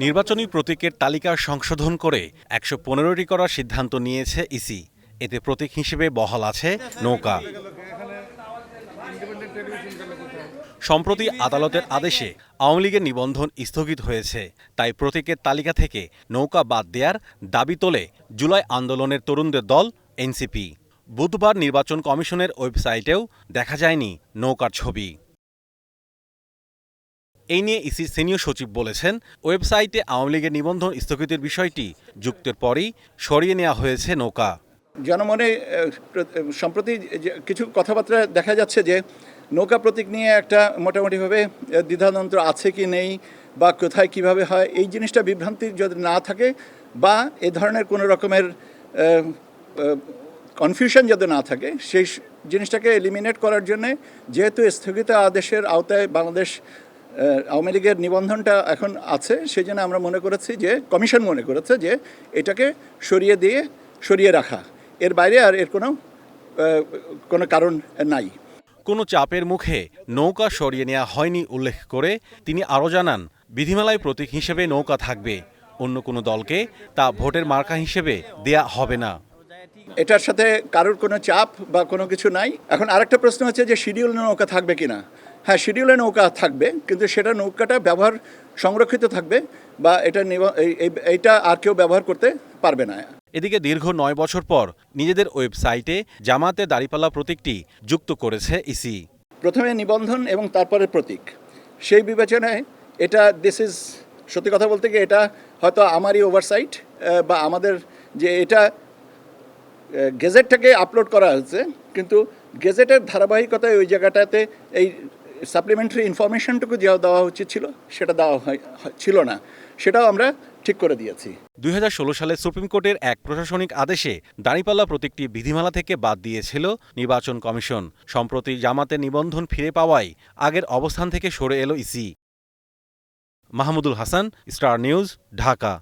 নির্বাচনী প্রতীকের তালিকা সংশোধন করে ১১৫টি করার সিদ্ধান্ত নিয়েছে ইসি। এতে প্রতীক হিসেবে বহাল আছে নৌকা। সম্প্রতি আদালতের আদেশে আওয়ামী লীগের নিবন্ধন স্থগিত হয়েছে, তাই প্রতীকের তালিকা থেকে নৌকা বাদ দেওয়ার দাবি তোলে জুলাই আন্দোলনের তরুণদের দল এনসিপি। বুধবার নির্বাচন কমিশনের ওয়েবসাইটেও দেখা যায়নি নৌকার ছবি। এই নিয়ে ইসির সিনিয়র সচিব বলেছেন, ওয়েবসাইটে আওয়ামী লীগের নিবন্ধন স্থগিতের বিষয়টি যুক্তের পরই সরিয়ে নেওয়া হয়েছে নৌকা। জনমনে সম্প্রতি কিছু কথাবার্তা দেখা যাচ্ছে যে নৌকা প্রতীক নিয়ে একটা মোটামুটিভাবে দ্বিধাদ্বন্দ্ব আছে কি নেই বা কোথায় কিভাবে হয়, এই জিনিসটা বিভ্রান্তি যদি না থাকে বা এ ধরনের কোনো রকমের কনফিউশন যদি না থাকে, সেই জিনিসটাকে এলিমিনেট করার জন্যে যেহেতু স্থগিত আদেশের আওতায় বাংলাদেশ আওয়ামী লীগের নিবন্ধনটা এখন আছে, সেই জন্য আমরা মনে করেছি যে কমিশন মনে করেছে যে এটাকে সরিয়ে রাখা, এর বাইরে আর এর কোনো কারণ নাই। কোনো চাপের মুখে নৌকা সরিয়ে নেওয়া হয়নি উল্লেখ করে তিনি আরও জানান, বিধিমালায় প্রতীক হিসেবে নৌকা থাকবে, অন্য কোনো দলকে তা ভোটের মার্কা হিসেবে দেয়া হবে না। এটার সাথে কারোর কোনো চাপ বা কোনো কিছু নাই। এখন আরেকটা প্রশ্ন হচ্ছে যে শিডিউলে নৌকা থাকবে কিনা। হ্যাঁ, শিডিউলে নৌকা থাকবে, কিন্তু সেটা নৌকাটা ব্যবহার সংরক্ষিত থাকবে বা এইটা আর কেউ ব্যবহার করতে পারবে না। এদিকে দীর্ঘ ৯ বছর পর নিজেদের ওয়েবসাইটে জামাতে দাঁড়িপাল্লা প্রতীকটি যুক্ত করেছে ইসি। প্রথমে নিবন্ধন এবং তারপরে প্রতীক, সেই বিবেচনায় এটা সত্যি কথা বলতে গিয়ে এটা হয়তো আমারই ওভারসাইট বা আমাদের যে এটা গেজেটটাকে আপলোড করা হয়েছে, কিন্তু গেজেটের ধারাবাহিকতায় ওই জায়গাটাতে এই সাপ্লিমেন্টারি ইনফরমেশনটুকু দেওয়া উচিত ছিল, সেটা দেওয়া ছিল না, সেটাও আমরা ঠিক করে দিয়েছি। ২০১৬ সালে সুপ্রিম কোর্টের এক প্রশাসনিক আদেশে দাঁড়িপাল্লা প্রতীকটি বিধিমালা থেকে বাদ দিয়েছিল নির্বাচন কমিশন। সম্প্রতি জামাতের নিবন্ধন ফিরে পাওয়ায় আগের অবস্থান থেকে সরে এলো EC. Mahmudul Hasan, star news, Dhaka.